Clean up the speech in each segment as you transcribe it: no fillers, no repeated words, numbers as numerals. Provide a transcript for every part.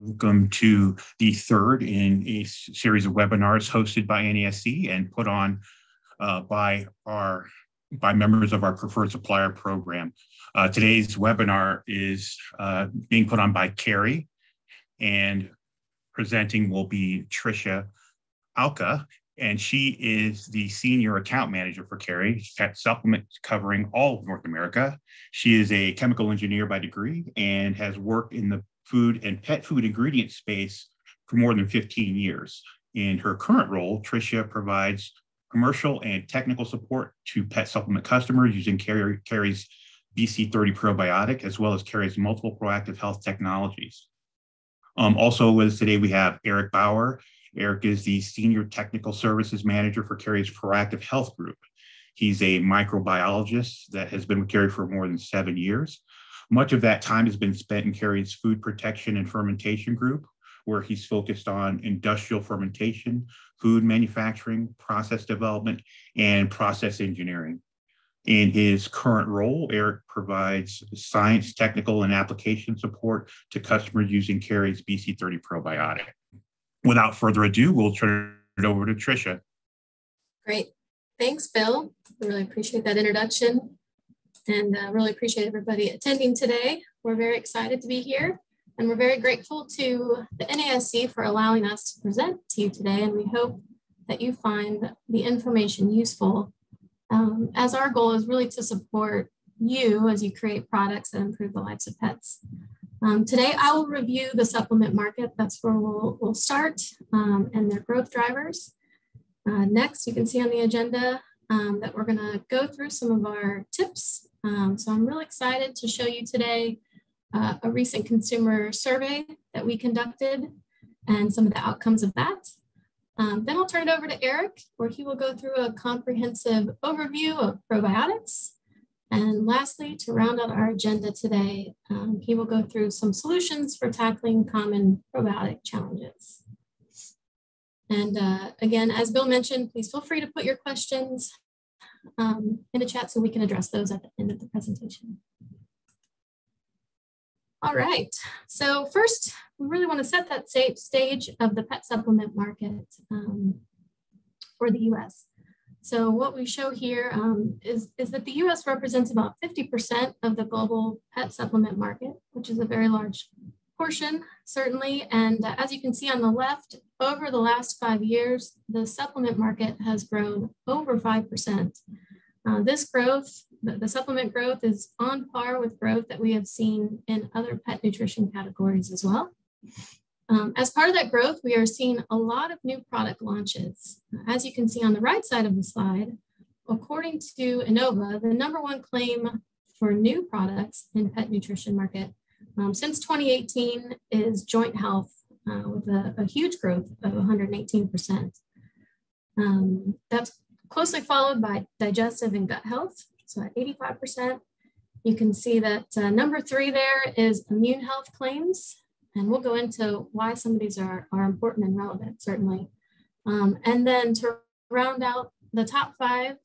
Welcome to the third in a series of webinars hosted by NASC and put on by members of our preferred supplier program. Today's webinar is being put on by Kerry, and presenting will be Tricia Alka, and she is the senior account manager for Kerry Pet Supplements, covering all of North America. She is a chemical engineer by degree and has worked in the food and pet food ingredient space for more than 15 years. In her current role, Tricia provides commercial and technical support to pet supplement customers using Kerry's BC30 probiotic, as well as Kerry's multiple proactive health technologies. Also with us today, we have Eric Bauer. Eric is the Senior Technical Services Manager for Kerry's Proactive Health Group. He's a microbiologist that has been with Kerry for more than 7 years. Much of that time has been spent in Kerry's Food Protection and Fermentation Group, where he's focused on industrial fermentation, food manufacturing, process development, and process engineering. In his current role, Eric provides science, technical, and application support to customers using Kerry's BC30 probiotic. Without further ado, we'll turn it over to Tricia. Great. Thanks, Bill. I really appreciate that introduction, and really appreciate everybody attending today. We're very excited to be here, and we're very grateful to the NASC for allowing us to present to you today, and we hope that you find the information useful, as our goal is really to support you as you create products that improve the lives of pets. Today, I will review the supplement market. That's where we'll start, and their growth drivers. Next, you can see on the agenda that we're going to go through some of our tips. So I'm really excited to show you today a recent consumer survey that we conducted and some of the outcomes of that. Then I'll turn it over to Eric, where he will go through a comprehensive overview of probiotics. And lastly, to round out our agenda today, he will go through some solutions for tackling common probiotic challenges. And again, as Bill mentioned, please feel free to put your questions in the chat so we can address those at the end of the presentation. All right, so first, we really want to set that stage of the pet supplement market for the US. So what we show here is that the US represents about 50% of the global pet supplement market, which is a very large portion, certainly. And as you can see on the left, over the last 5 years, the supplement market has grown over 5%. This growth, the supplement growth, is on par with growth that we have seen in other pet nutrition categories as well. As part of that growth, we are seeing a lot of new product launches. As you can see on the right side of the slide, according to Innova, the #1 claim for new products in pet nutrition market since 2018 is joint health, with a huge growth of 118%. That's closely followed by digestive and gut health, so at 85%. You can see that #3 there is immune health claims, and we'll go into why some of these are important and relevant, certainly. And then to round out the top 5,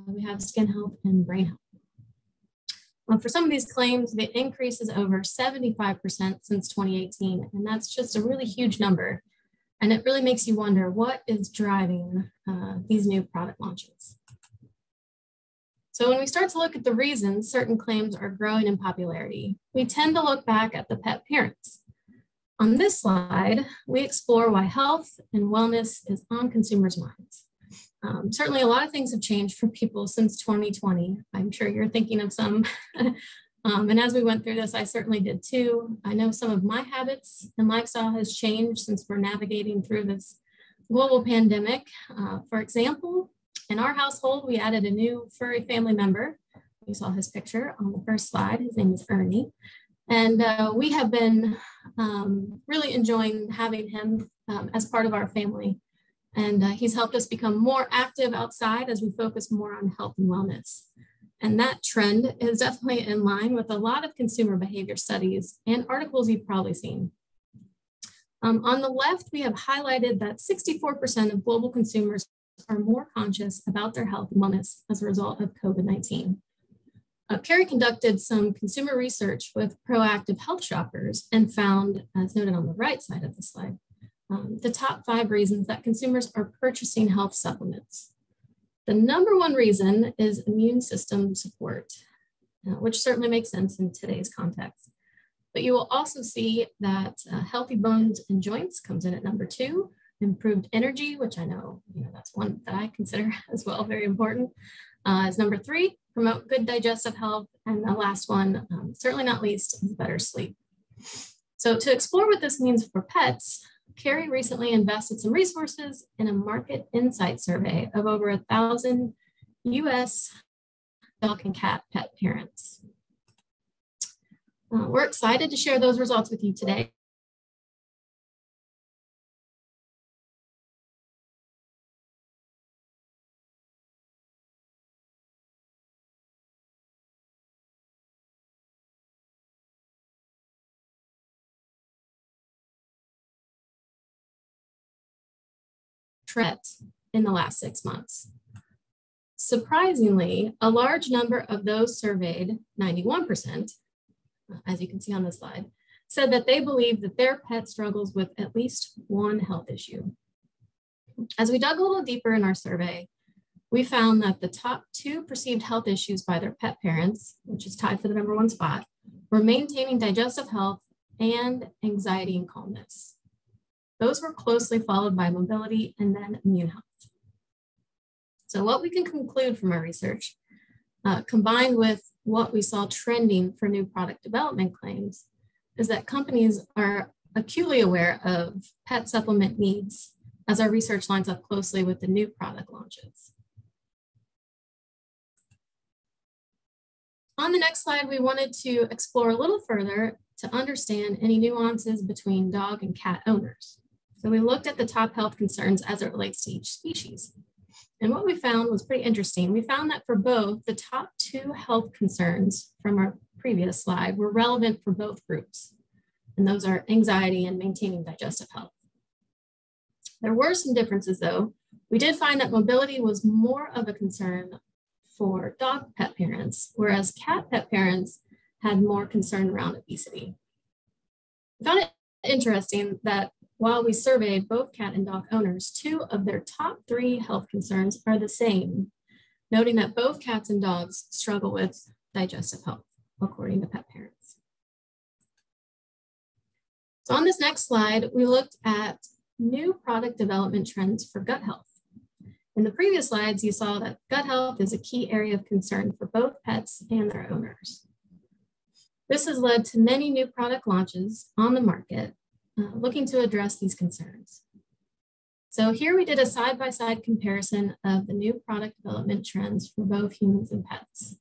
we have skin health and brain health. For some of these claims, the increase is over 75% since 2018, and that's just a really huge number. And it really makes you wonder, what is driving these new product launches? So when we start to look at the reasons certain claims are growing in popularity, we tend to look back at the pet parents. On this slide, we explore why health and wellness is on consumers' minds. Certainly a lot of things have changed for people since 2020. I'm sure you're thinking of some. And as we went through this, I certainly did too. I know some of my habits and lifestyle has changed since we're navigating through this global pandemic. For example, in our household, we added a new furry family member. You saw his picture on the first slide. His name is Ernie. And we have been really enjoying having him as part of our family. And he's helped us become more active outside as we focus more on health and wellness. And that trend is definitely in line with a lot of consumer behavior studies and articles you've probably seen. On the left, we have highlighted that 64% of global consumers are more conscious about their health and wellness as a result of COVID-19. Kerry conducted some consumer research with proactive health shoppers and found, as noted on the right side of the slide, the top 5 reasons that consumers are purchasing health supplements. The number 1 reason is immune system support, which certainly makes sense in today's context. But you will also see that healthy bones and joints comes in at number 2, improved energy, which I know, that's one that I consider as well very important, is number 3, promote good digestive health. And the last one, certainly not least, is better sleep. So to explore what this means for pets, Kerry recently invested some resources in a market insight survey of over 1,000 US dog and cat pet parents. We're excited to share those results with you today. Trends in the last 6 months. Surprisingly, a large number of those surveyed, 91%, as you can see on the slide, said that they believe that their pet struggles with at least one health issue. As we dug a little deeper in our survey, we found that the top 2 perceived health issues by their pet parents, which is tied for the number 1 spot, were maintaining digestive health and anxiety and calmness. Those were closely followed by mobility and then immune health. So what we can conclude from our research, combined with what we saw trending for new product development claims, is that companies are acutely aware of pet supplement needs as our research lines up closely with the new product launches. On the next slide, we wanted to explore a little further to understand any nuances between dog and cat owners. So we looked at the top health concerns as it relates to each species. And what we found was pretty interesting. We found that for both, the top 2 health concerns from our previous slide were relevant for both groups. And those are anxiety and maintaining digestive health. There were some differences though. We did find that mobility was more of a concern for dog pet parents, whereas cat pet parents had more concern around obesity. I found it interesting that while we surveyed both cat and dog owners, 2 of their top 3 health concerns are the same, noting that both cats and dogs struggle with digestive health, according to pet parents. So on this next slide, we looked at new product development trends for gut health. In the previous slides, you saw that gut health is a key area of concern for both pets and their owners. This has led to many new product launches on the market looking to address these concerns. So here we did a side-by-side comparison of the new product development trends for both humans and pets.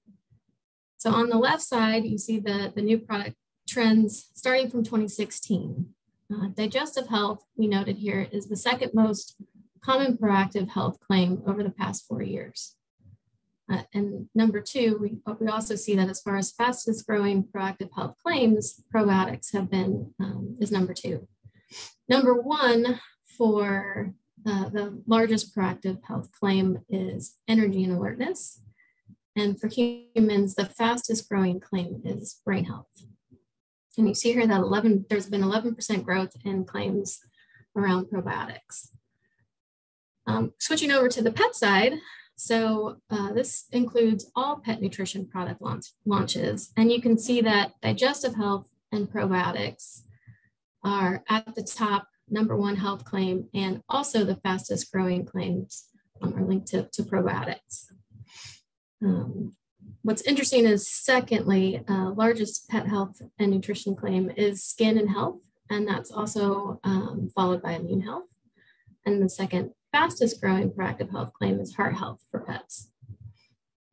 So on the left side, you see the new product trends starting from 2016. Digestive health, we noted here, is the 2nd most common proactive health claim over the past 4 years. And number 2, we also see that as far as fastest growing proactive health claims, probiotics have been, is number 2. Number 1 for the largest proactive health claim is energy and alertness. And for humans, the fastest growing claim is brain health. And you see here that there's been 11% growth in claims around probiotics. Switching over to the pet side, so this includes all pet nutrition product launches. And you can see that digestive health and probiotics are at the top, number 1 health claim, and also the fastest growing claims are linked to probiotics. What's interesting is secondly, largest pet health and nutrition claim is skin and health, and that's also followed by immune health. And the second fastest growing proactive health claim is heart health for pets.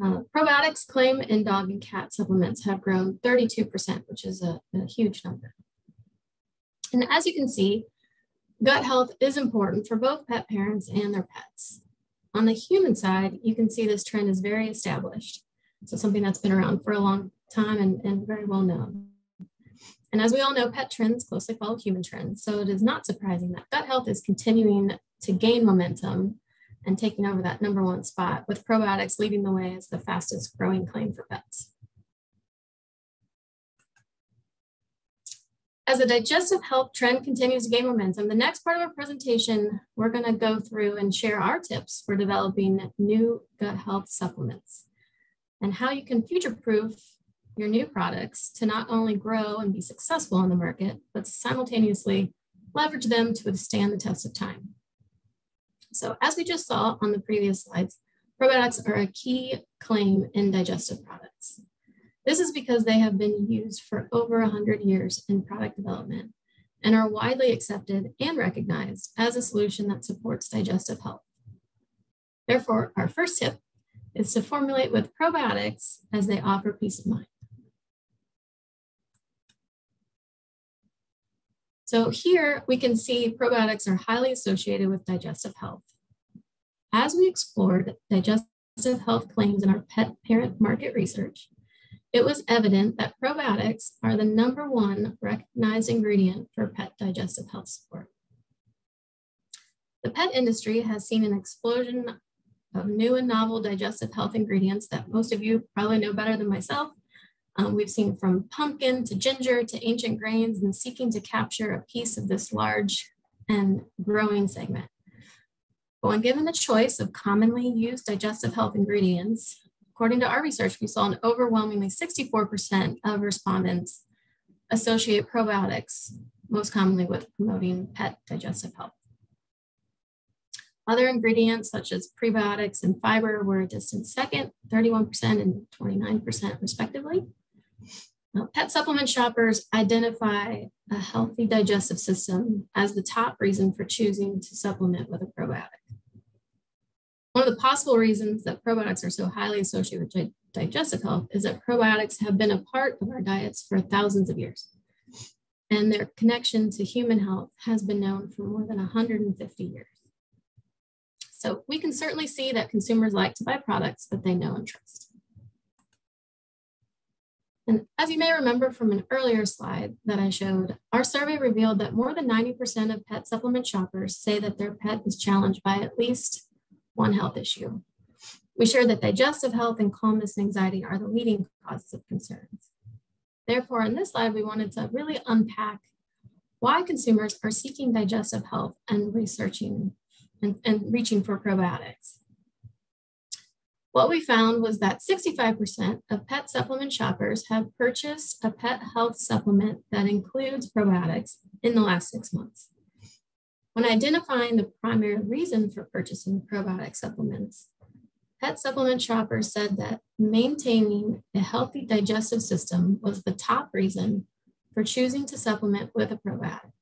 Probiotics claim in dog and cat supplements have grown 32%, which is a huge number. And as you can see, gut health is important for both pet parents and their pets. On the human side, you can see this trend is very established. So something that's been around for a long time and very well known. And as we all know, pet trends closely follow human trends. So it is not surprising that gut health is continuing to gain momentum and taking over that number 1 spot, with probiotics leading the way as the fastest growing claim for pets. As the digestive health trend continues to gain momentum, the next part of our presentation, we're going to go through and share our tips for developing new gut health supplements and how you can future-proof your new products to not only grow and be successful on the market, but simultaneously leverage them to withstand the test of time. So as we just saw on the previous slides, probiotics are a key claim in digestive products. This is because they have been used for over 100 years in product development and are widely accepted and recognized as a solution that supports digestive health. Therefore, our first tip is to formulate with probiotics as they offer peace of mind. So here we can see probiotics are highly associated with digestive health. As we explored digestive health claims in our pet parent market research, it was evident that probiotics are the #1 recognized ingredient for pet digestive health support. The pet industry has seen an explosion of new and novel digestive health ingredients that most of you probably know better than myself. We've seen from pumpkin to ginger to ancient grains and seeking to capture a piece of this large and growing segment. But when given the choice of commonly used digestive health ingredients, according to our research, we saw an overwhelmingly 64% of respondents associate probiotics most commonly with promoting pet digestive health. Other ingredients such as prebiotics and fiber were a distant second, 31% and 29% respectively. Now, pet supplement shoppers identify a healthy digestive system as the top reason for choosing to supplement with a probiotic. One of the possible reasons that probiotics are so highly associated with digestive health is that probiotics have been a part of our diets for thousands of years, and their connection to human health has been known for more than 150 years. So we can certainly see that consumers like to buy products that they know and trust. And as you may remember from an earlier slide that I showed, our survey revealed that more than 90% of pet supplement shoppers say that their pet is challenged by at least one health issue. We shared that digestive health and calmness and anxiety are the leading causes of concerns. Therefore, in this slide, we wanted to really unpack why consumers are seeking digestive health and researching and reaching for probiotics. What we found was that 65% of pet supplement shoppers have purchased a pet health supplement that includes probiotics in the last 6 months. When identifying the primary reason for purchasing probiotic supplements, pet supplement shoppers said that maintaining a healthy digestive system was the top reason for choosing to supplement with a probiotic.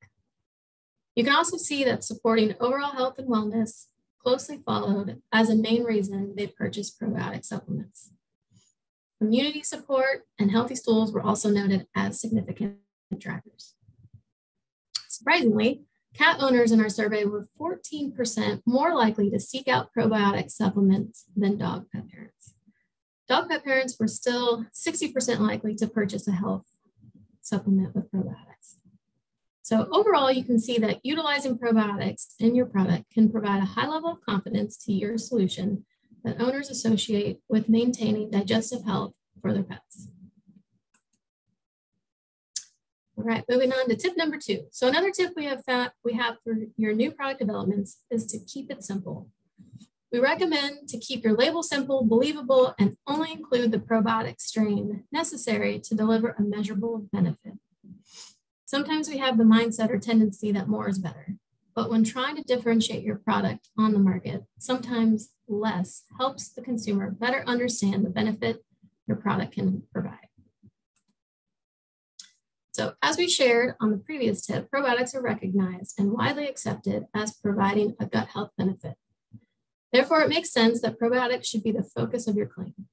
You can also see that supporting overall health and wellness closely followed as a main reason they purchased probiotic supplements. Immunity support and healthy stools were also noted as significant drivers. Surprisingly, cat owners in our survey were 14% more likely to seek out probiotic supplements than dog pet parents. Dog pet parents were still 60% likely to purchase a health supplement with probiotics. So overall, you can see that utilizing probiotics in your product can provide a high level of confidence to your solution that owners associate with maintaining digestive health for their pets. All right, moving on to tip number 2. So another tip we have for your new product developments is to keep it simple. We recommend to keep your label simple, believable, and only include the probiotic strain necessary to deliver a measurable benefit. Sometimes we have the mindset or tendency that more is better, but when trying to differentiate your product on the market, sometimes less helps the consumer better understand the benefit your product can provide. So as we shared on the previous tip, probiotics are recognized and widely accepted as providing a gut health benefit. Therefore, it makes sense that probiotics should be the focus of your claim.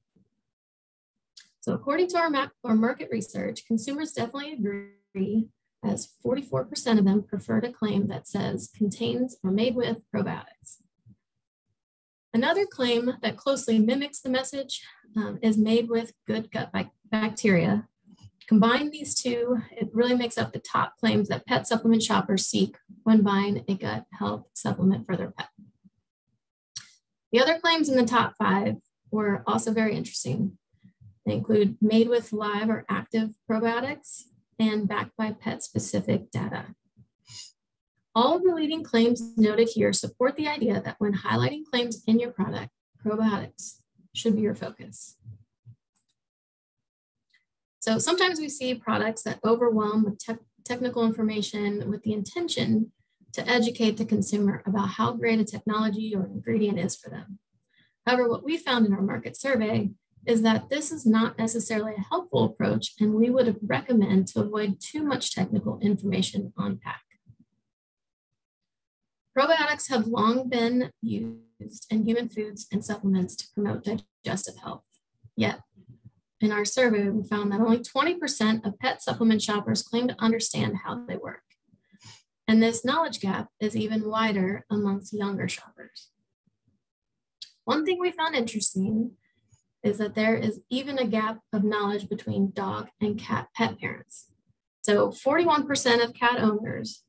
So according to our market research, consumers definitely agree, as 44% of them prefer to claim that says contains or made with probiotics. Another claim that closely mimics the message is made with good gut bacteria. Combine these two, it really makes up the top claims that pet supplement shoppers seek when buying a gut health supplement for their pet. The other claims in the top 5 were also very interesting. They include made with live or active probiotics, and backed by pet-specific data. All of the leading claims noted here support the idea that when highlighting claims in your product, probiotics should be your focus. So sometimes we see products that overwhelm with technical information with the intention to educate the consumer about how great a technology or ingredient is for them. However, what we found in our market survey is that this is not necessarily a helpful approach, and we would recommend to avoid too much technical information on pack. Probiotics have long been used in human foods and supplements to promote digestive health. Yet, in our survey, we found that only 20% of pet supplement shoppers claim to understand how they work. And this knowledge gap is even wider amongst younger shoppers. One thing we found interesting is that there is even a gap of knowledge between dog and cat pet parents. So 41% of cat owners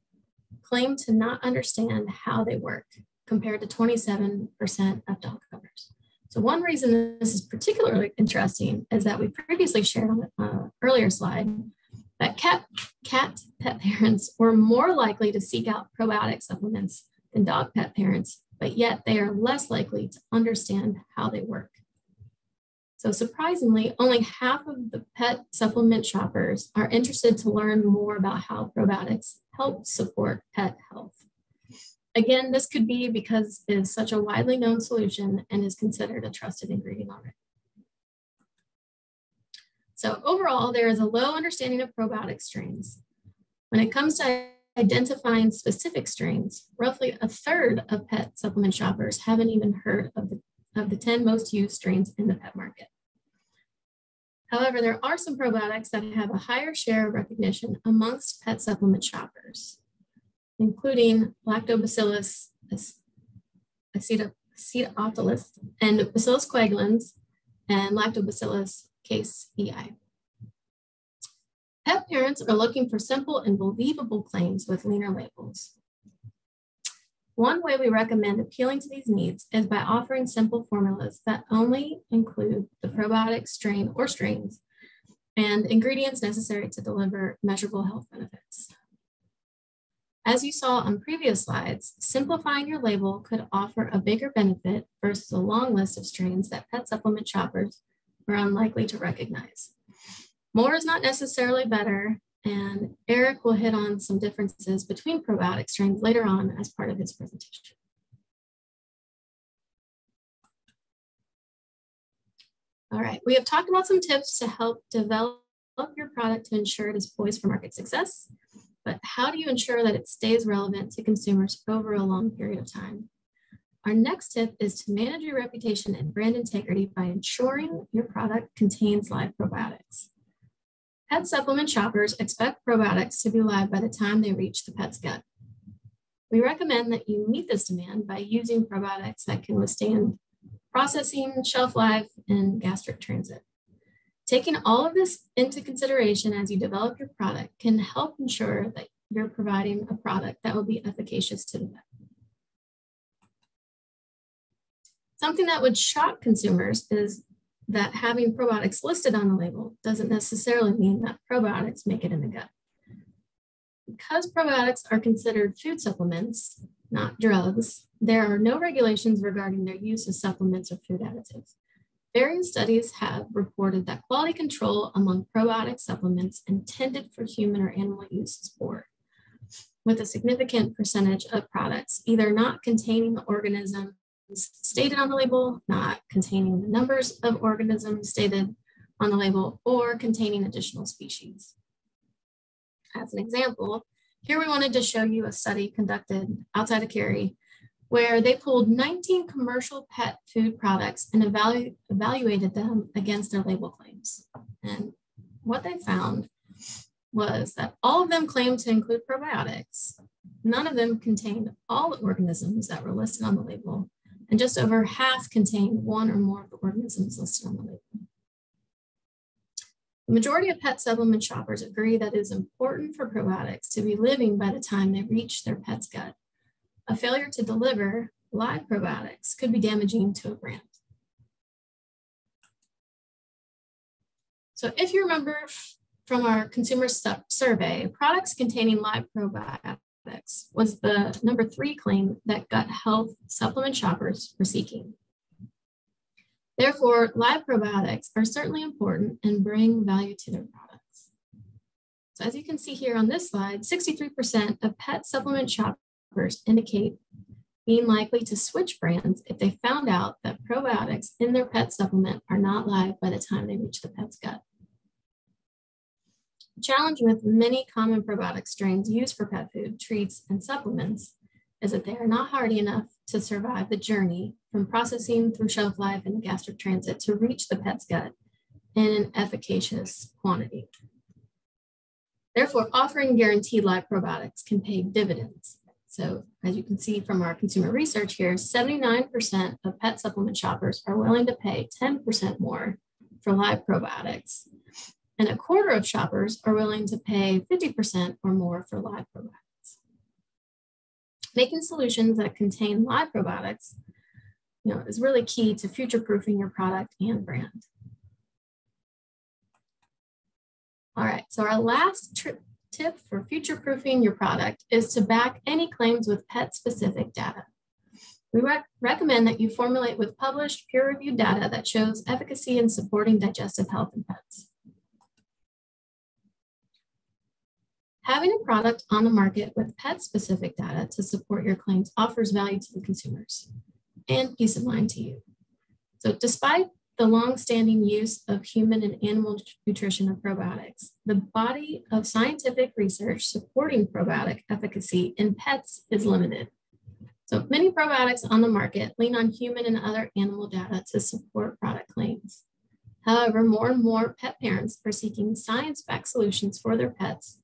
claim to not understand how they work, compared to 27% of dog owners. So one reason this is particularly interesting is that we previously shared on an earlier slide that cat pet parents were more likely to seek out probiotic supplements than dog pet parents, but yet they are less likely to understand how they work. So surprisingly, only half of the pet supplement shoppers are interested to learn more about how probiotics help support pet health. Again, this could be because it is such a widely known solution and is considered a trusted ingredient already. So overall, there is a low understanding of probiotic strains. When it comes to identifying specific strains, roughly a third of pet supplement shoppers haven't even heard of the 10 most used strains in the pet market. However, there are some probiotics that have a higher share of recognition amongst pet supplement shoppers, including Lactobacillus acidophilus and Bacillus coagulans and Lactobacillus casei. Pet parents are looking for simple and believable claims with leaner labels. One way we recommend appealing to these needs is by offering simple formulas that only include the probiotic strain or strains and ingredients necessary to deliver measurable health benefits. As you saw on previous slides, simplifying your label could offer a bigger benefit versus a long list of strains that pet supplement shoppers are unlikely to recognize. More is not necessarily better, and Eric will hit on some differences between probiotic strains later on as part of his presentation. All right, we have talked about some tips to help develop your product to ensure it is poised for market success, but how do you ensure that it stays relevant to consumers over a long period of time? Our next tip is to manage your reputation and brand integrity by ensuring your product contains live probiotics. Pet supplement shoppers expect probiotics to be live by the time they reach the pet's gut. We recommend that you meet this demand by using probiotics that can withstand processing, shelf life, and gastric transit. Taking all of this into consideration as you develop your product can help ensure that you're providing a product that will be efficacious to the pet. Something that would shock consumers is that having probiotics listed on the label doesn't necessarily mean that probiotics make it in the gut. Because probiotics are considered food supplements, not drugs, there are no regulations regarding their use as supplements or food additives. Various studies have reported that quality control among probiotic supplements intended for human or animal use is poor, with a significant percentage of products either not containing the organisms stated on the label, not containing the numbers of organisms stated on the label, or containing additional species. As an example, here we wanted to show you a study conducted outside of Kerry where they pulled 19 commercial pet food products and evaluated them against their label claims. And what they found was that all of them claimed to include probiotics. None of them contained all the organisms that were listed on the label, and just over half contained one or more of the organisms listed on the label. The majority of pet supplement shoppers agree that it is important for probiotics to be living by the time they reach their pet's gut. A failure to deliver live probiotics could be damaging to a brand. So if you remember from our consumer survey, products containing live probiotics was the #3 claim that gut health supplement shoppers were seeking. Therefore, live probiotics are certainly important and bring value to their products. So as you can see here on this slide, 63% of pet supplement shoppers indicate being likely to switch brands if they found out that probiotics in their pet supplement are not live by the time they reach the pet's gut. The challenge with many common probiotic strains used for pet food, treats, and supplements is that they are not hardy enough to survive the journey from processing through shelf life and gastric transit to reach the pet's gut in an efficacious quantity. Therefore, offering guaranteed live probiotics can pay dividends. So as you can see from our consumer research here, 79% of pet supplement shoppers are willing to pay 10% more for live probiotics. And a quarter of shoppers are willing to pay 50% or more for live probiotics. Making solutions that contain live probiotics, is really key to future-proofing your product and brand. All right, so our last tip for future-proofing your product is to back any claims with pet-specific data. We recommend that you formulate with published, peer-reviewed data that shows efficacy in supporting digestive health in pets. Having a product on the market with pet-specific data to support your claims offers value to the consumers and peace of mind to you. So despite the long-standing use of human and animal nutrition of probiotics, the body of scientific research supporting probiotic efficacy in pets is limited. So many probiotics on the market lean on human and other animal data to support product claims. However, more and more pet parents are seeking science-backed solutions for their pets,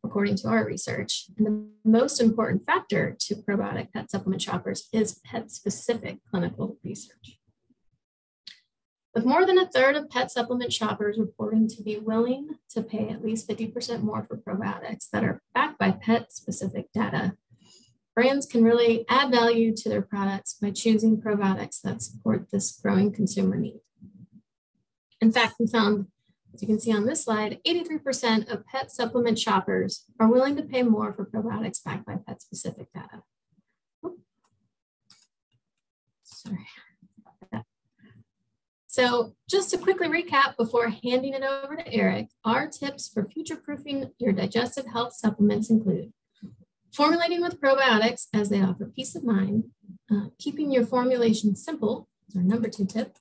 according to our research. And the most important factor to probiotic pet supplement shoppers is pet-specific clinical research. With more than a third of pet supplement shoppers reporting to be willing to pay at least 50% more for probiotics that are backed by pet-specific data, brands can really add value to their products by choosing probiotics that support this growing consumer need. In fact, we found, as you can see on this slide, 83% of pet supplement shoppers are willing to pay more for probiotics backed by pet-specific data. Sorry. So just to quickly recap before handing it over to Eric, our tips for future-proofing your digestive health supplements include formulating with probiotics as they offer peace of mind, keeping your formulation simple is our #2 tip.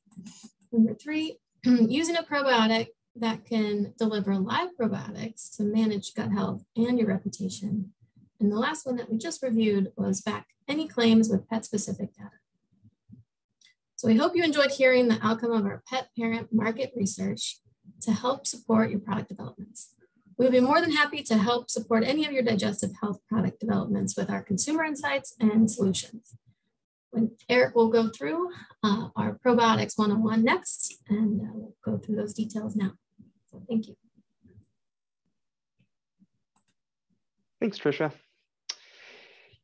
#3, using a probiotic that can deliver live probiotics to manage gut health and your reputation. And the last one that we just reviewed was back any claims with pet-specific data. So we hope you enjoyed hearing the outcome of our pet parent market research to help support your product developments. We'll be more than happy to help support any of your digestive health product developments with our consumer insights and solutions. When Eric will go through our Probiotics 101 next, and we'll go through those details now. So thank you. Thanks, Tricia.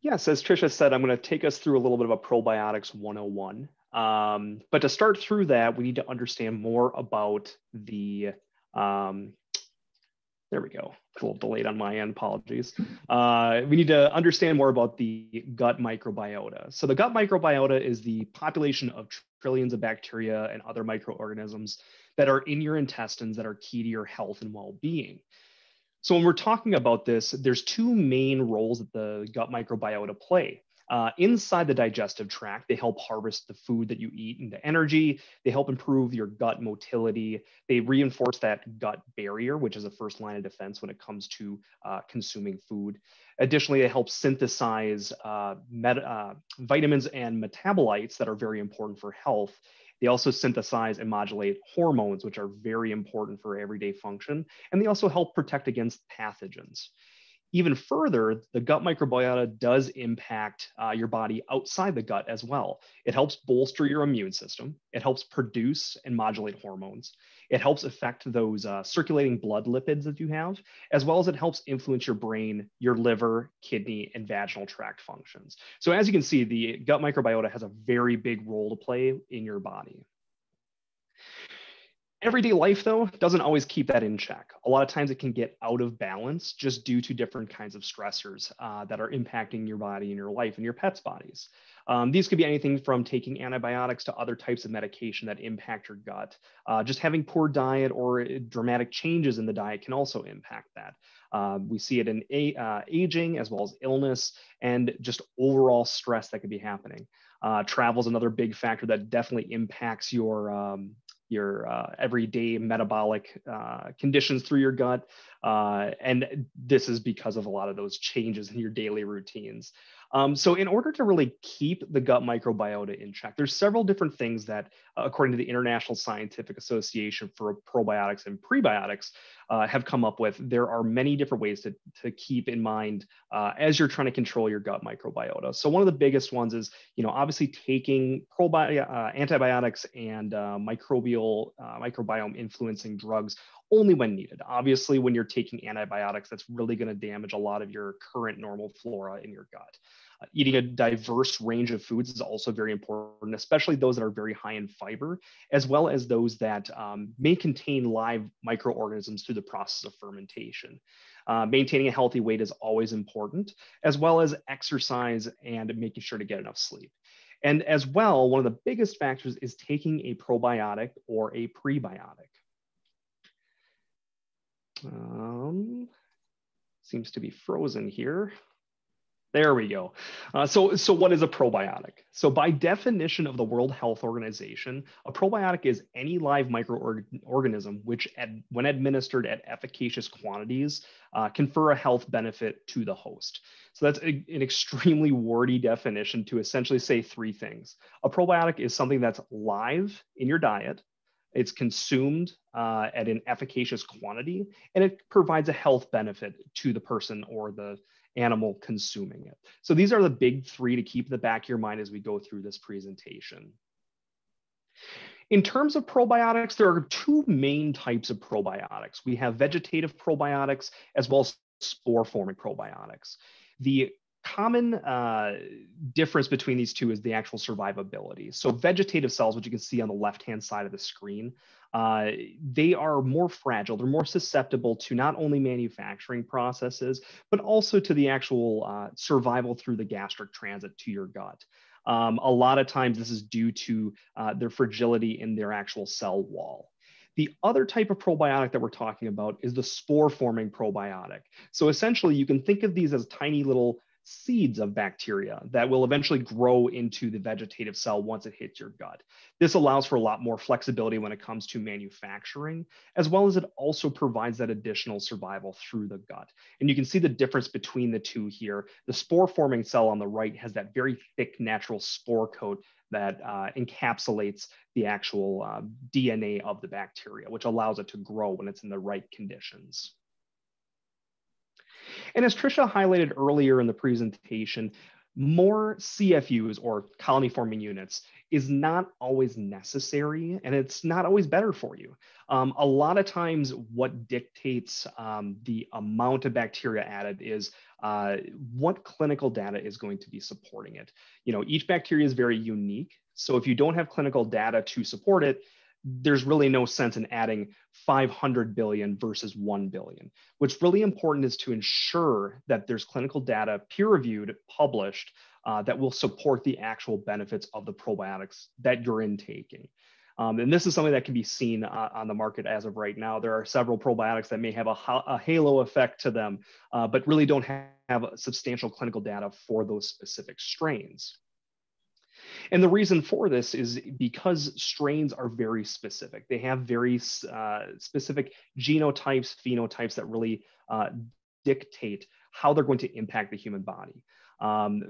Yes, as Tricia said, I'm going to take us through a little bit of a Probiotics 101. But to start through that, we need to understand more about the, there we go, a little delayed on my end, apologies. We need to understand more about the gut microbiota. So the gut microbiota is the population of trillions of bacteria and other microorganisms that are in your intestines that are key to your health and well-being. So when we're talking about this, there's two main roles that the gut microbiota play. Inside the digestive tract, they help harvest the food that you eat into energy. They help improve your gut motility. They reinforce that gut barrier, which is the first line of defense when it comes to consuming food. Additionally, they help synthesize vitamins and metabolites that are very important for health. They also synthesize and modulate hormones, which are very important for everyday function. And they also help protect against pathogens. Even further, the gut microbiota does impact your body outside the gut as well. It helps bolster your immune system. It helps produce and modulate hormones. It helps affect those circulating blood lipids that you have, as well as it helps influence your brain, your liver, kidney, and vaginal tract functions. So as you can see, the gut microbiota has a very big role to play in your body. Everyday life, though, doesn't always keep that in check. A lot of times it can get out of balance just due to different kinds of stressors that are impacting your body and your life and your pet's bodies. These could be anything from taking antibiotics to other types of medication that impact your gut. Just having poor diet or dramatic changes in the diet can also impact that. We see it in aging as well as illness and just overall stress that could be happening. Travel is another big factor that definitely impacts your everyday metabolic conditions through your gut. And this is because of a lot of those changes in your daily routines. So in order to really keep the gut microbiota in check, there's several different things that, according to the International Scientific Association for Probiotics and Prebiotics, have come up with. There are many different ways to keep in mind as you're trying to control your gut microbiota. So one of the biggest ones is, obviously taking antibiotics and microbiome influencing drugs only when needed. Obviously, when you're taking antibiotics, that's really going to damage a lot of your current normal flora in your gut. Eating a diverse range of foods is also very important, especially those that are very high in fiber, as well as those that may contain live microorganisms through the process of fermentation. Maintaining a healthy weight is always important, as well as exercise and making sure to get enough sleep. And as well, one of the biggest factors is taking a probiotic or a prebiotic. Seems to be frozen here. There we go. So what is a probiotic? So by definition of the World Health Organization, a probiotic is any live microorganism which, when administered at efficacious quantities, confer a health benefit to the host. So that's an extremely wordy definition to essentially say three things. A probiotic is something that's live in your diet, it's consumed at an efficacious quantity, and it provides a health benefit to the person or the animal consuming it. So these are the big three to keep in the back of your mind as we go through this presentation. In terms of probiotics, there are two main types of probiotics. We have vegetative probiotics as well as spore-forming probiotics. The common difference between these two is the actual survivability. So vegetative cells, which you can see on the left-hand side of the screen, they are more fragile. They're more susceptible to not only manufacturing processes, but also to the actual survival through the gastric transit to your gut. A lot of times this is due to their fragility in their actual cell wall. The other type of probiotic that we're talking about is the spore-forming probiotic. So essentially, you can think of these as tiny little seeds of bacteria that will eventually grow into the vegetative cell once it hits your gut. This allows for a lot more flexibility when it comes to manufacturing, as well as it also provides that additional survival through the gut. And you can see the difference between the two here. The spore-forming cell on the right has that very thick natural spore coat that encapsulates the actual DNA of the bacteria, which allows it to grow when it's in the right conditions. And as Tricia highlighted earlier in the presentation, more CFUs or colony forming units is not always necessary, and it's not always better for you. A lot of times what dictates the amount of bacteria added is what clinical data is going to be supporting it. Each bacteria is very unique. So if you don't have clinical data to support it, there's really no sense in adding 500 billion versus 1 billion. What's really important is to ensure that there's clinical data, peer-reviewed, published, that will support the actual benefits of the probiotics that you're intaking. And this is something that can be seen on the market as of right now. There are several probiotics that may have a halo effect to them, but really don't have substantial clinical data for those specific strains. And the reason for this is because strains are very specific. They have very specific genotypes, phenotypes that really dictate how they're going to impact the human body.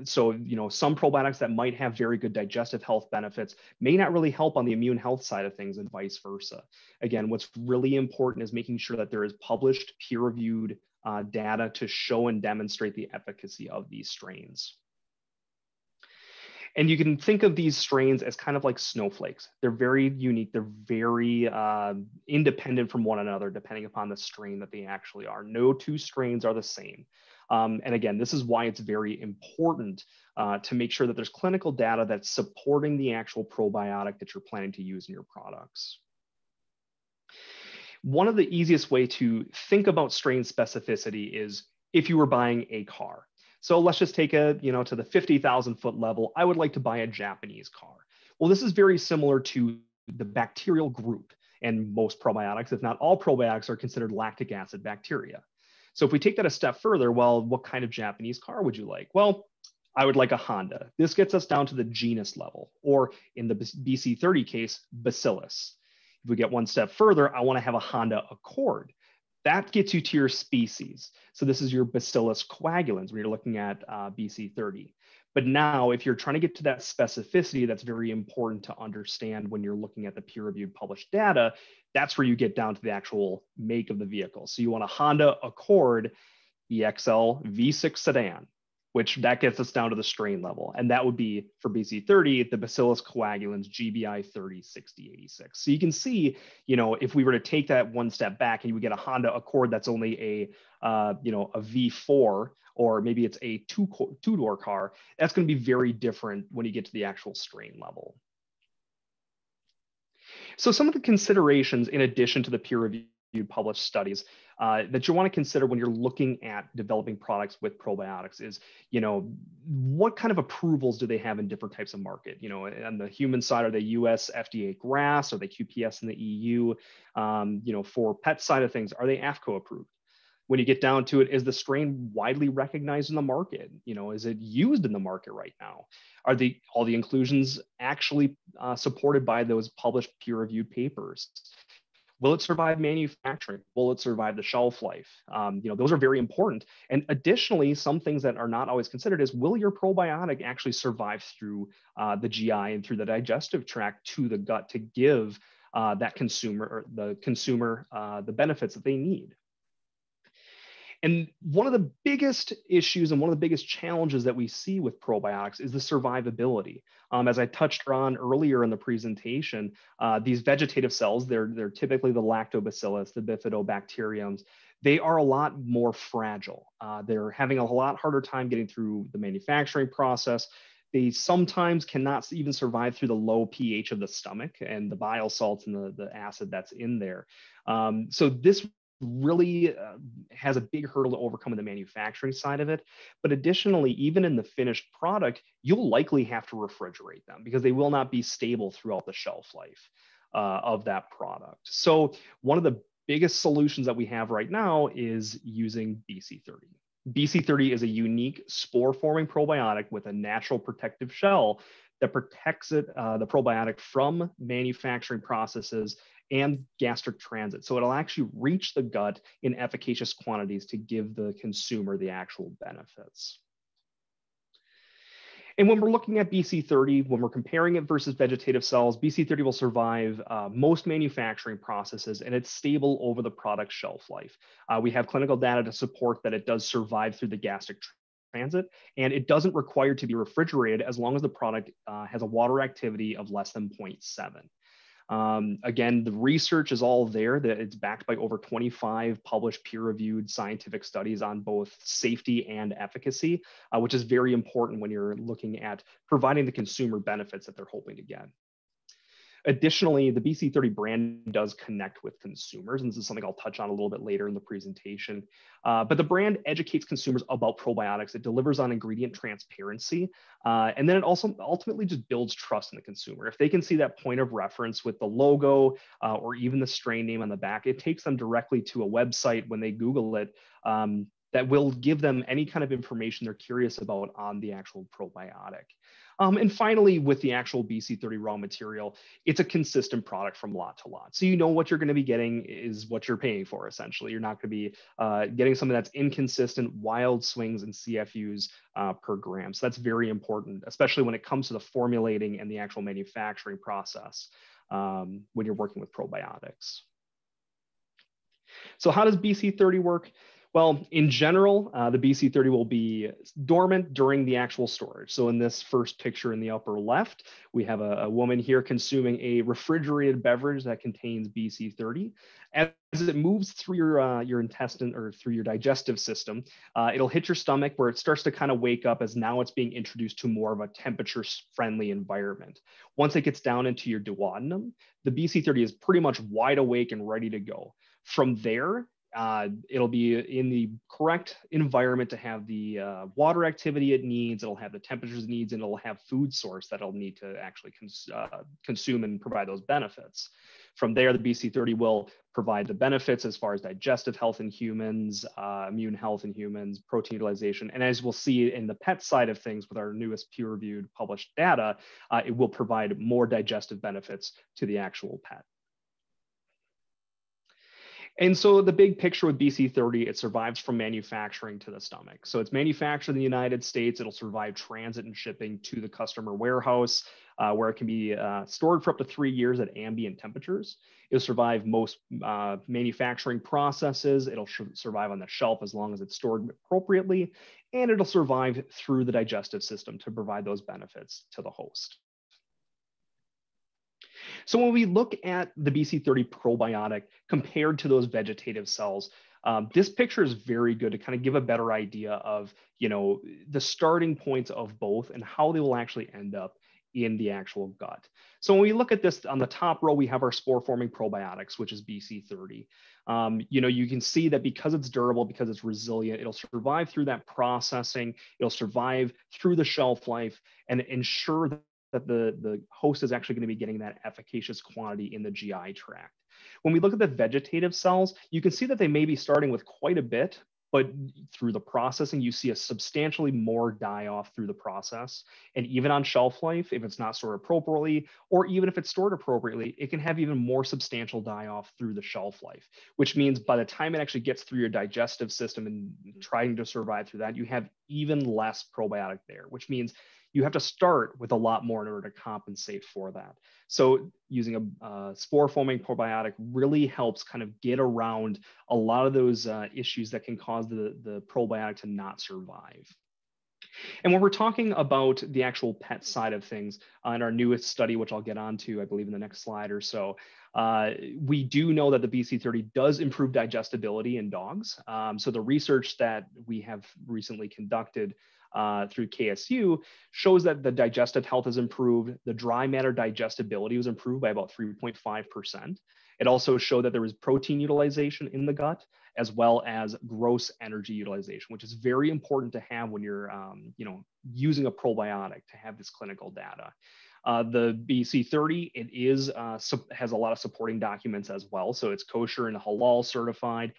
So, some probiotics that might have very good digestive health benefits may not really help on the immune health side of things and vice versa. Again, what's really important is making sure that there is published, peer-reviewed data to show and demonstrate the efficacy of these strains. And you can think of these strains as kind of like snowflakes. They're very unique. They're very independent from one another, depending upon the strain that they actually are. No two strains are the same. And again, this is why it's very important to make sure that there's clinical data that's supporting the actual probiotic that you're planning to use in your products. one of the easiest way to think about strain specificity is if you were buying a car. So let's just take a, to the 50,000 foot level. I would like to buy a Japanese car. Well, this is very similar to the bacterial group, and most probiotics, if not all probiotics, are considered lactic acid bacteria. So if we take that a step further, well, what kind of Japanese car would you like? Well, I would like a Honda. This gets us down to the genus level, or in the BC30 case, Bacillus. If we get one step further, I want to have a Honda Accord. That gets you to your species. So this is your Bacillus coagulans when you're looking at BC30. But now, if you're trying to get to that specificity, that's very important to understand when you're looking at the peer-reviewed published data. That's where you get down to the actual make of the vehicle. So you want a Honda Accord EXL V6 sedan, which that gets us down to the strain level. And that would be for BC30, the Bacillus coagulans GBI 306086. So you can see, if we were to take that one step back and you would get a Honda Accord that's only a V4, or maybe it's a two-door car, that's going to be very different when you get to the actual strain level. So some of the considerations, in addition to the peer-reviewed published studies, that you want to consider when you're looking at developing products with probiotics is, what kind of approvals do they have in different types of market? On the human side, are they US FDA GRAS? Are they QPS in the EU? For pet side of things, are they AFCO approved? When you get down to it, is the strain widely recognized in the market? Is it used in the market right now? Are all the inclusions actually supported by those published peer-reviewed papers? Will it survive manufacturing? Will it survive the shelf life? Those are very important. And additionally, some things that are not always considered is, will your probiotic actually survive through the GI and through the digestive tract to the gut to give that consumer the benefits that they need? And one of the biggest issues and one of the biggest challenges that we see with probiotics is the survivability. As I touched on earlier in the presentation, these vegetative cells, they're typically the lactobacillus, the bifidobacteriums. They are a lot more fragile. They're having a lot harder time getting through the manufacturing process. They sometimes cannot even survive through the low pH of the stomach and the bile salts and the acid that's in there. So this really has a big hurdle to overcome in the manufacturing side of it. But additionally, even in the finished product, you'll likely have to refrigerate them because they will not be stable throughout the shelf life of that product. So one of the biggest solutions that we have right now is using BC30. BC30 is a unique spore-forming probiotic with a natural protective shell that protects the probiotic from manufacturing processes and gastric transit. So it'll actually reach the gut in efficacious quantities to give the consumer the actual benefits. And when we're looking at BC30, when we're comparing it versus vegetative cells, BC30 will survive most manufacturing processes, and it's stable over the product's shelf life. We have clinical data to support that it does survive through the gastric transit, and it doesn't require to be refrigerated as long as the product has a water activity of less than 0.7. Again, the research is all there, that it's backed by over 25 published peer-reviewed scientific studies on both safety and efficacy, which is very important when you're looking at providing the consumer benefits that they're hoping to get. Additionally, the BC30 brand does connect with consumers, and this is something I'll touch on a little bit later in the presentation. But the brand educates consumers about probiotics. It delivers on ingredient transparency, and then it also ultimately just builds trust in the consumer. If they can see that point of reference with the logo or even the strain name on the back, it takes them directly to a website when they Google it that will give them any kind of information they're curious about on the actual probiotic. And finally, with the actual BC30 raw material, it's a consistent product from lot to lot. So you know what you're going to be getting is what you're paying for, essentially. You're not going to be getting something that's inconsistent, wild swings in CFUs per gram. So that's very important, especially when it comes to the formulating and the actual manufacturing process when you're working with probiotics. So how does BC30 work? Well, in general, the BC30 will be dormant during the actual storage. So in this first picture in the upper left, we have a woman here consuming a refrigerated beverage that contains BC30. As it moves through your intestine or through your digestive system, it'll hit your stomach where it starts to kind of wake up as now it's being introduced to more of a temperature-friendly environment. Once it gets down into your duodenum, the BC30 is pretty much wide awake and ready to go. From there, it'll be in the correct environment to have the water activity it needs, it'll have the temperatures it needs, and it'll have food source that it'll need to actually consume and provide those benefits. From there, the BC30 will provide the benefits as far as digestive health in humans, immune health in humans, protein utilization. And as we'll see in the pet side of things with our newest peer-reviewed published data, it will provide more digestive benefits to the actual pet. And so the big picture with BC30, it survives from manufacturing to the stomach. So it's manufactured in the United States. It'll survive transit and shipping to the customer warehouse, where it can be stored for up to 3 years at ambient temperatures. It'll survive most manufacturing processes. It'll survive on the shelf as long as it's stored appropriately, and it'll survive through the digestive system to provide those benefits to the host. So when we look at the BC30 probiotic compared to those vegetative cells, this picture is very good to kind of give a better idea of, the starting points of both and how they will actually end up in the actual gut. So when we look at this on the top row, we have our spore-forming probiotics, which is BC30. You can see that because it's durable, because it's resilient, it'll survive through that processing, it'll survive through the shelf life and ensure that the host is actually going to be getting that efficacious quantity in the GI tract. When we look at the vegetative cells, you can see that they may be starting with quite a bit, but through the processing, you see a substantially more die-off through the process. And even on shelf life, if it's not stored appropriately, or even if it's stored appropriately, it can have even more substantial die-off through the shelf life, which means by the time it actually gets through your digestive system and trying to survive through that, you have even less probiotic there, which means you have to start with a lot more in order to compensate for that. So using a spore-forming probiotic really helps kind of get around a lot of those issues that can cause the probiotic to not survive. And when we're talking about the actual pet side of things, in our newest study, which I'll get onto, I believe in the next slide or so, we do know that the BC30 does improve digestibility in dogs. So the research that we have recently conducted through KSU shows that the digestive health has improved. The dry matter digestibility was improved by about 3.5%. It also showed that there was protein utilization in the gut, as well as gross energy utilization, which is very important to have when you're using a probiotic to have this clinical data. The BC30, it has a lot of supporting documents as well. So it's kosher and halal certified.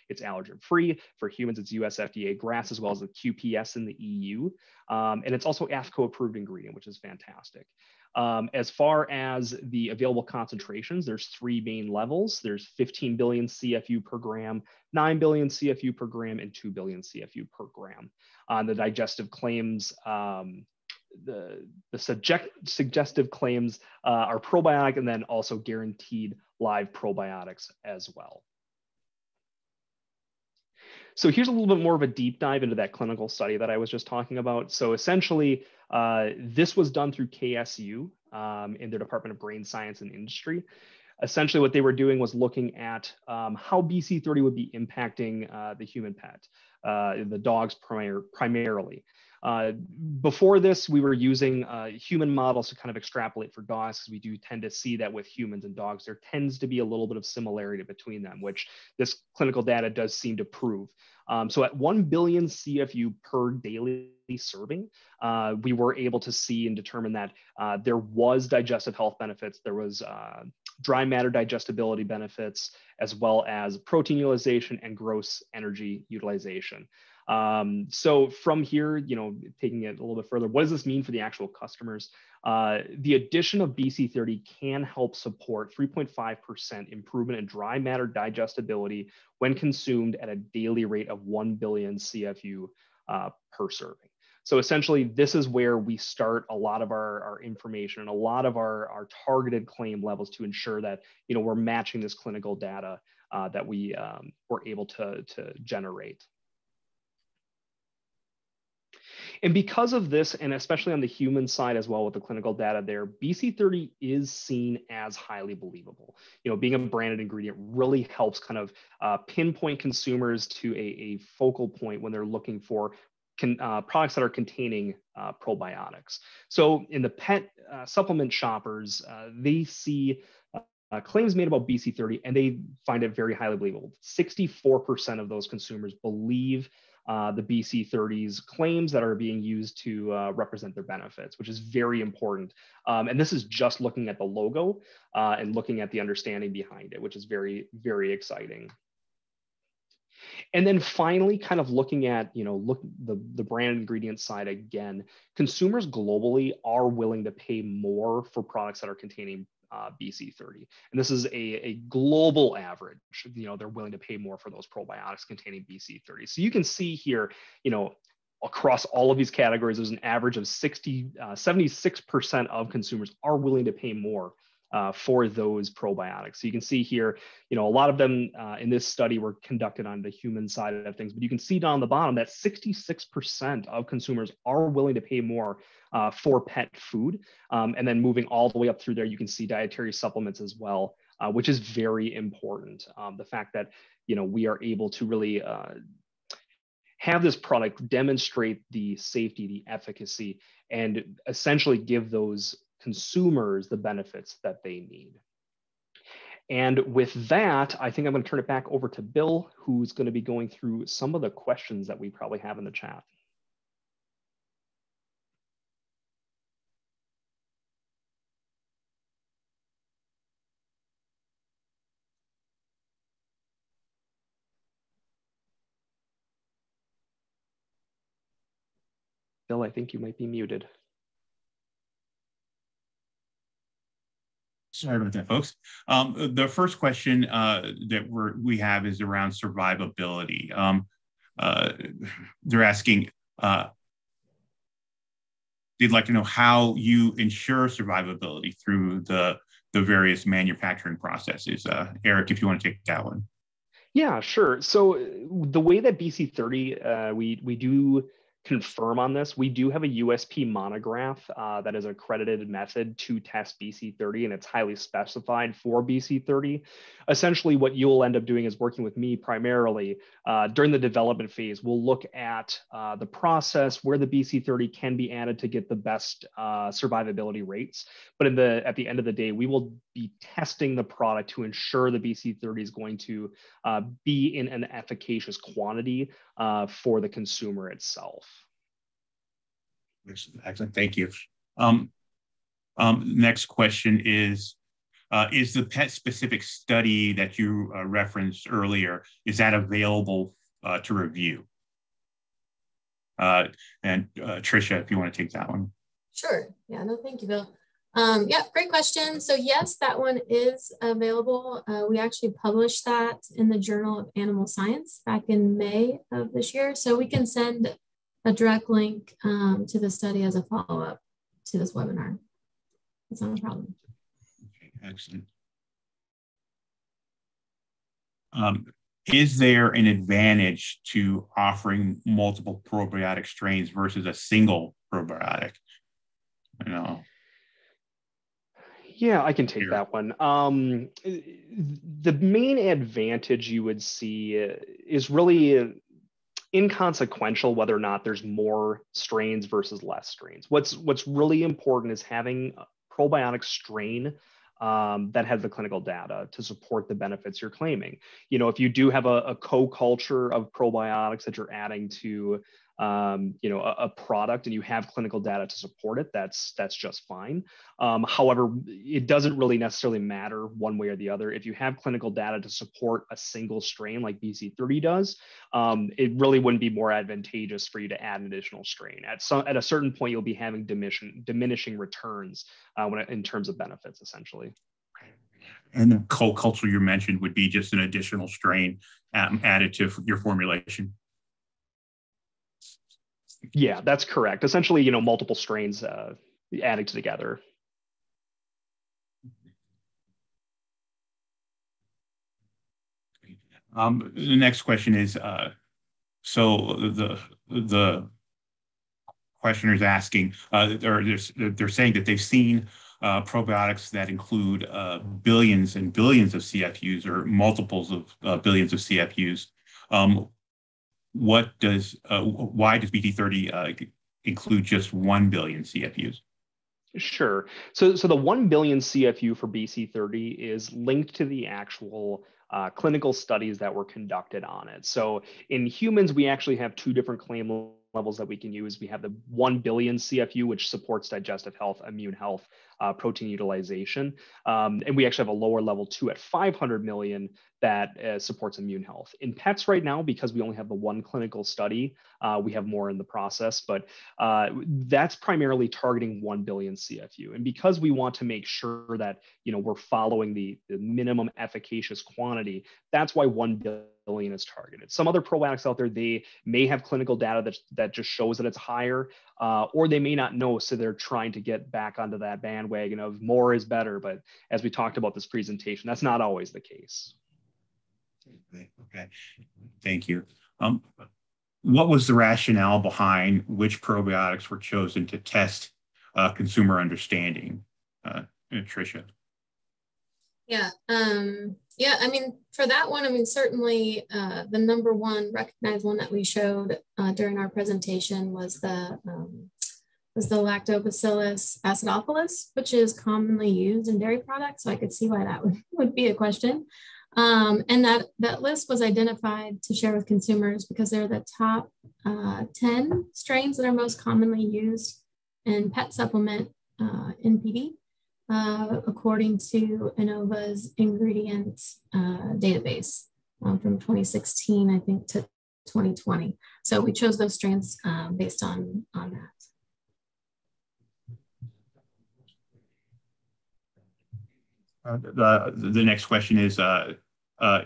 It's allergen free. For humans, it's US FDA GRAS as well as the QPS in the EU. And it's also AFCO approved ingredient, which is fantastic. As far as the available concentrations, there's 3 main levels. There's 15 billion CFU per gram, 9 billion CFU per gram, and 2 billion CFU per gram. The digestive claims, the suggestive claims are probiotic and then also guaranteed live probiotics as well. So here's a little bit more of a deep dive into that clinical study that I was just talking about. So essentially, this was done through KSU in their Department of Brain Science and Industry. Essentially, what they were doing was looking at how BC30 would be impacting the human pet, the dogs primarily. Before this, we were using human models to kind of extrapolate for dogs, because we do tend to see that with humans and dogs, there tends to be a little bit of similarity between them, which this clinical data does seem to prove. So at 1 billion CFU per daily serving, we were able to see and determine that there was digestive health benefits. There was dry matter digestibility benefits, as well as protein utilization and gross energy utilization. So from here, taking it a little bit further, what does this mean for the actual customers? The addition of BC30 can help support 3.5% improvement in dry matter digestibility when consumed at a daily rate of 1 billion CFU per serving. So essentially, this is where we start a lot of our information and a lot of our targeted claim levels to ensure that we're matching this clinical data that we were able to generate. And because of this, and especially on the human side as well with the clinical data there, BC30 is seen as highly believable. Being a branded ingredient really helps kind of pinpoint consumers to a focal point when they're looking for products that are containing probiotics. So in the pet supplement shoppers, they see claims made about BC30, and they find it very highly believable. 64% of those consumers believe the BC30's claims that are being used to represent their benefits, which is very important. And this is just looking at the logo and looking at the understanding behind it, which is very, very exciting. And then finally, kind of looking at, the brand ingredient side again, consumers globally are willing to pay more for products that are containing BC30. And this is a global average. They're willing to pay more for those probiotics containing BC30. So you can see here, across all of these categories, there's an average of 76% of consumers are willing to pay more for those probiotics. So you can see here, a lot of them in this study were conducted on the human side of things, but you can see down the bottom that 66% of consumers are willing to pay more for pet food. And then moving all the way up through there, you can see dietary supplements as well, which is very important. The fact that, we are able to really have this product demonstrate the safety, the efficacy, and essentially give those consumers the benefits that they need. And with that, I think I'm going to turn it back over to Bill, who's going to be going through some of the questions that we probably have in the chat. Bill, I think you might be muted. Sorry about that, folks. The first question that we have is around survivability. They're asking, they'd like to know how you ensure survivability through the various manufacturing processes. Eric, if you want to take that one. Yeah, sure. So the way that BC30, we do confirm on this, we do have a USP monograph that is an accredited method to test BC30, and it's highly specified for BC30. Essentially, what you'll end up doing is working with me primarily during the development phase. We'll look at the process where the BC30 can be added to get the best survivability rates. But at the end of the day, we will be testing the product to ensure the BC30 is going to be in an efficacious quantity for the consumer itself. Excellent, thank you. Next question is the pet-specific study that you referenced earlier, is that available to review? And Tricia, if you want to take that one. Sure, yeah, no, thank you, Bill. Yeah, great question. So yes, that one is available. We actually published that in the Journal of Animal Science back in May of this year. So we can send a direct link to the study as a follow-up to this webinar. That's not a problem. Okay, excellent. Is there an advantage to offering multiple probiotic strains versus a single probiotic? Yeah, I can take that one. The main advantage you would see is really inconsequential whether or not there's more strains versus less strains. What's really important is having a probiotic strain that has the clinical data to support the benefits you're claiming. If you do have a co-culture of probiotics that you're adding to a product and you have clinical data to support it, that's just fine. However, it doesn't really necessarily matter one way or the other. If you have clinical data to support a single strain like BC30 does, it really wouldn't be more advantageous for you to add an additional strain. At a certain point, you'll be having diminishing returns in terms of benefits, essentially. And the co-culture you mentioned would be just an additional strain added to your formulation. Yeah, that's correct. Essentially, multiple strains added together. The next question is, so the questioner is asking, or they're saying that they've seen probiotics that include billions and billions of CFUs or multiples of billions of CFUs. Why does BD30 include just 1 billion CFUs? Sure. So the 1 billion CFU for BC30 is linked to the actual clinical studies that were conducted on it. So in humans, we actually have two different claim levels that we can use. We have the 1 billion CFU, which supports digestive health, immune health, protein utilization. And we actually have a lower level 2 at 500 million that supports immune health. In pets right now, because we only have the one clinical study, we have more in the process, but that's primarily targeting 1 billion CFU. And because we want to make sure that we're following the minimum efficacious quantity, that's why 1 billion is targeted. Some other probiotics out there, they may have clinical data that just shows that it's higher, or they may not know, so they're trying to get back onto that bandwagon of more is better. But as we talked about this presentation, that's not always the case. Okay, thank you. What was the rationale behind which probiotics were chosen to test consumer understanding? Tricia. Yeah, I mean, for that one, I mean, certainly the number one recognized one that we showed during our presentation was the Lactobacillus acidophilus, which is commonly used in dairy products. So I could see why that would be a question. And that list was identified to share with consumers because they're the top 10 strains that are most commonly used in pet supplement NPD, according to ANOVA's ingredient database from 2016, I think, to 2020. So we chose those strains based on that. The next question is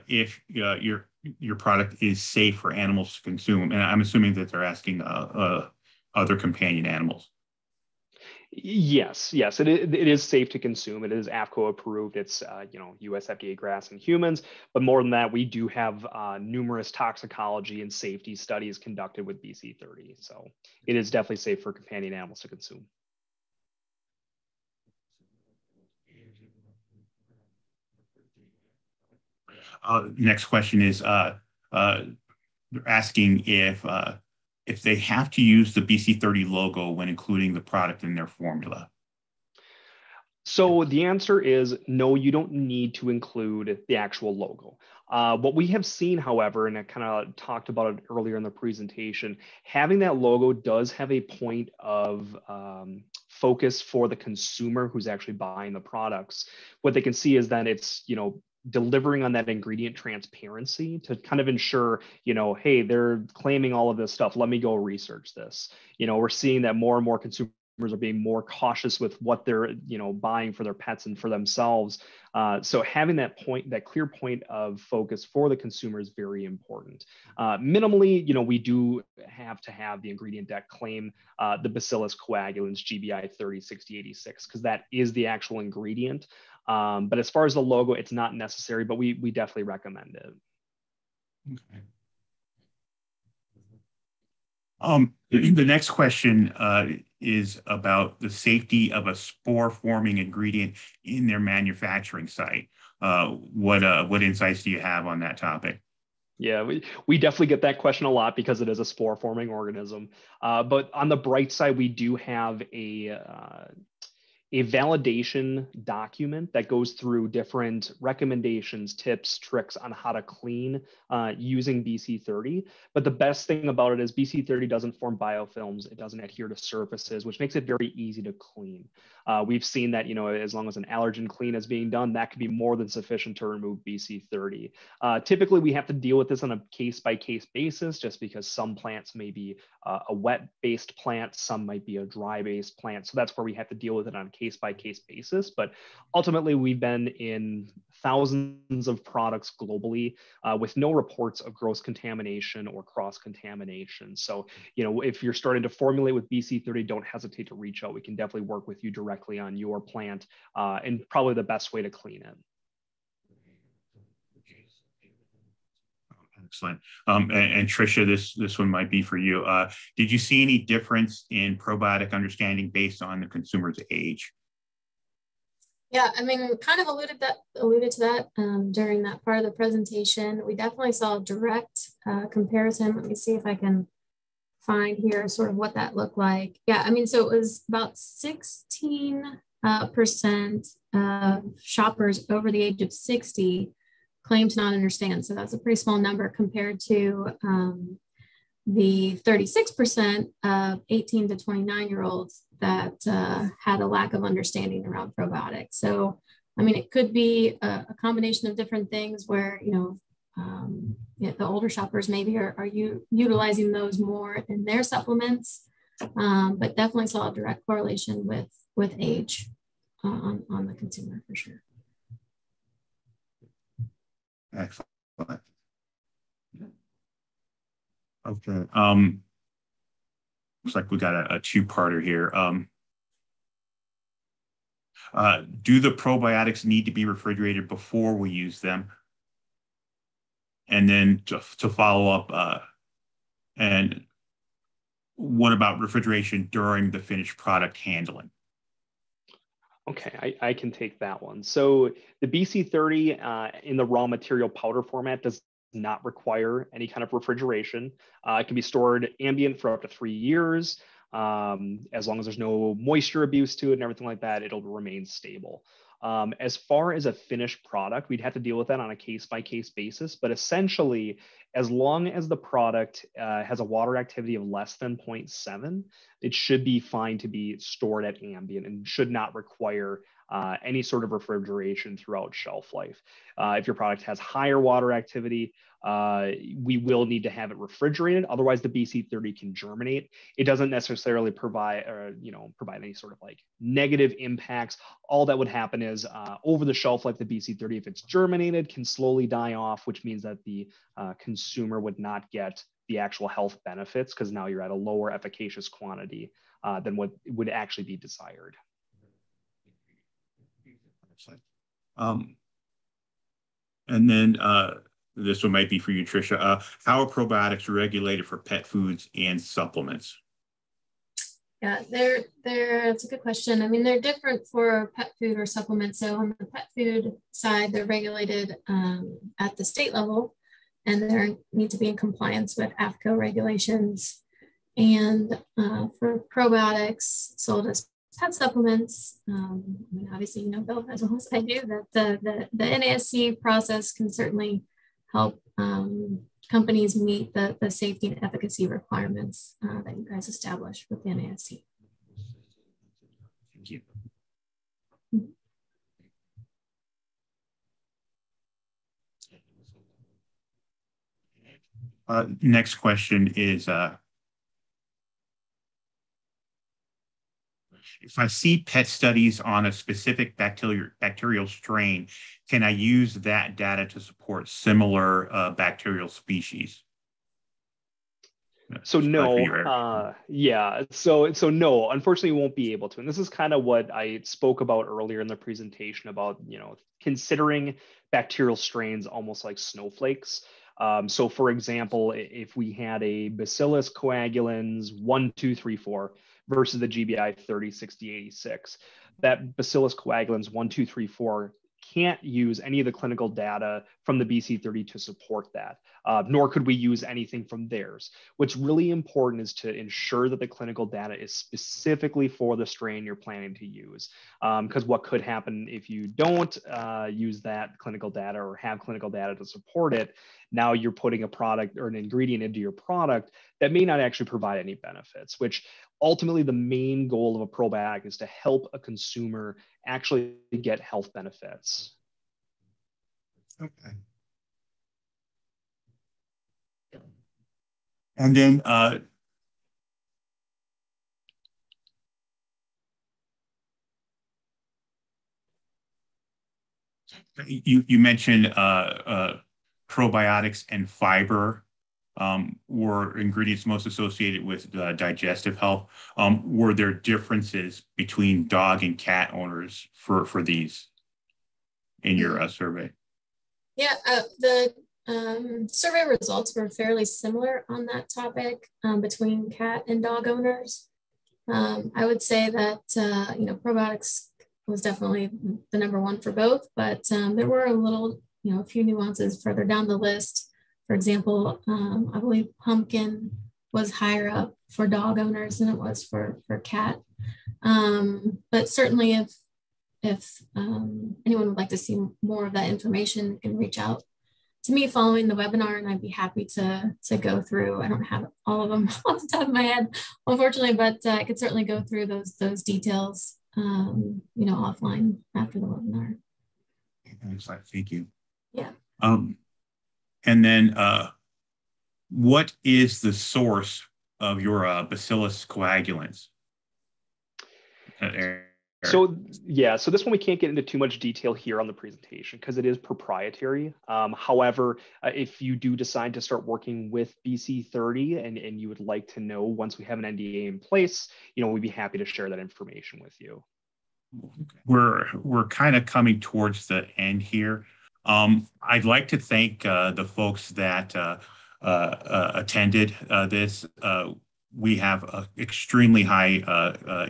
if your product is safe for animals to consume, and I'm assuming that they're asking other companion animals. Yes, it is safe to consume. It is AAFCO approved. It's US FDA grass in humans, but more than that, we do have numerous toxicology and safety studies conducted with BC30. So it is definitely safe for companion animals to consume. Next question is they're asking if they have to use the BC30 logo when including the product in their formula. So the answer is no, you don't need to include the actual logo. What we have seen, however, and I kind of talked about it earlier in the presentation, having that logo does have a point of focus for the consumer who's actually buying the products. What they can see is that it's, delivering on that ingredient transparency to kind of ensure, hey, they're claiming all of this stuff. Let me go research this. We're seeing that more and more consumers are being more cautious with what they're, buying for their pets and for themselves. So having that clear point of focus for the consumer is very important. Minimally, we do have to have the ingredient deck claim the Bacillus coagulans GBI 306086 because that is the actual ingredient. But as far as the logo, it's not necessary, but we definitely recommend it. Okay. The next question is about the safety of a spore-forming ingredient in their manufacturing site. What insights do you have on that topic? Yeah, we definitely get that question a lot because it is a spore-forming organism. But on the bright side, we do have a validation document that goes through different recommendations, tips, tricks on how to clean using BC30. But the best thing about it is BC30 doesn't form biofilms. It doesn't adhere to surfaces, which makes it very easy to clean. We've seen that, as long as an allergen clean is being done, that could be more than sufficient to remove BC30. Typically, we have to deal with this on a case-by-case basis, just because some plants may be a wet-based plant, some might be a dry-based plant. So that's where we have to deal with it on a case-by-case basis. But ultimately, we've been in thousands of products globally with no reports of gross contamination or cross-contamination. So, if you're starting to formulate with BC30, don't hesitate to reach out. We can definitely work with you directly on your plant and probably the best way to clean it. Excellent. And Tricia, this one might be for you. Did you see any difference in probiotic understanding based on the consumer's age? Yeah, I mean, we kind of alluded to that during that part of the presentation. We definitely saw a direct comparison. Let me see if I can find here sort of what that looked like. Yeah, I mean, so it was about 16% of shoppers over the age of 60 claim to not understand. So that's a pretty small number compared to the 36% of 18 to 29-year-olds that had a lack of understanding around probiotics. So, I mean, it could be a combination of different things where, the older shoppers maybe are utilizing those more in their supplements, but definitely saw a direct correlation with age on the consumer for sure. Excellent. Okay. Looks like we got a two-parter here. Do the probiotics need to be refrigerated before we use them? And then to follow up, and what about refrigeration during the finished product handling? Okay, I can take that one. So the BC30 in the raw material powder format does not require any kind of refrigeration. It can be stored ambient for up to 3 years. As long as there's no moisture abuse to it and everything like that, it'll remain stable. As far as a finished product, we'd have to deal with that on a case-by-case basis. But essentially, as long as the product has a water activity of less than 0.7, it should be fine to be stored at ambient and should not require any sort of refrigeration throughout shelf life. If your product has higher water activity, we will need to have it refrigerated. Otherwise, the BC30 can germinate. It doesn't necessarily provide any sort of like negative impacts. All that would happen is over the shelf life, the BC30, if it's germinated, can slowly die off, which means that the consumer would not get the actual health benefits because now you're at a lower efficacious quantity than what would actually be desired. And then this one might be for you, Tricia. How are probiotics regulated for pet foods and supplements? Yeah, it's a good question. I mean, they're different for pet food or supplements. So on the pet food side, they're regulated at the state level, and they need to be in compliance with AAFCO regulations. And for probiotics sold as pet supplements, I mean, obviously, you know, Bill, as well as I do, that the NASC process can certainly help companies meet the safety and efficacy requirements that you guys established with the NASC. Thank you. Next question is, if I see pet studies on a specific bacterial strain, can I use that data to support similar bacterial species? So no, so no, unfortunately, you won't be able to. And this is kind of what I spoke about earlier in the presentation about, considering bacterial strains almost like snowflakes. So for example, if we had a Bacillus coagulans 1,2,3,4 versus the GBI 30, 60, 86, that Bacillus coagulans 1,2,3,4 can't use any of the clinical data from the BC30 to support that, nor could we use anything from theirs. What's really important is to ensure that the clinical data is specifically for the strain you're planning to use. Because what could happen if you don't use that clinical data or have clinical data to support it, now you're putting a product or an ingredient into your product that may not actually provide any benefits, which ultimately the main goal of a probiotic is to help a consumer actually get health benefits. Okay. And then you mentioned probiotics and fiber were ingredients most associated with digestive health. Were there differences between dog and cat owners for these in your survey? Yeah, the survey results were fairly similar on that topic between cat and dog owners. I would say that, probiotics was definitely the #1 for both, but there were a few nuances further down the list. For example, I believe pumpkin was higher up for dog owners than it was for cat. But certainly if anyone would like to see more of that information, you can reach out to me following the webinar, and I'd be happy to go through. I don't have all of them off the top of my head, unfortunately, but I could certainly go through those details, offline after the webinar. Excellent, thank you. Yeah. And then what is the source of your Bacillus coagulans? So this one we can't get into too much detail here on the presentation because it is proprietary. However, if you do decide to start working with BC30 and you would like to know once we have an NDA in place, we'd be happy to share that information with you. We're kind of coming towards the end here. I'd like to thank the folks that attended this. We have extremely high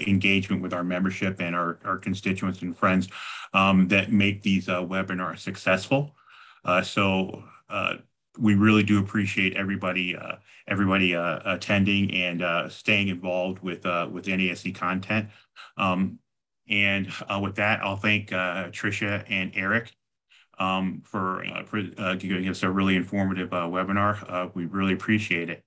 engagement with our membership and our constituents and friends that make these webinars successful. So we really do appreciate everybody attending and staying involved with NASC content. And with that, I'll thank Tricia and Eric for giving us a really informative webinar. We really appreciate it.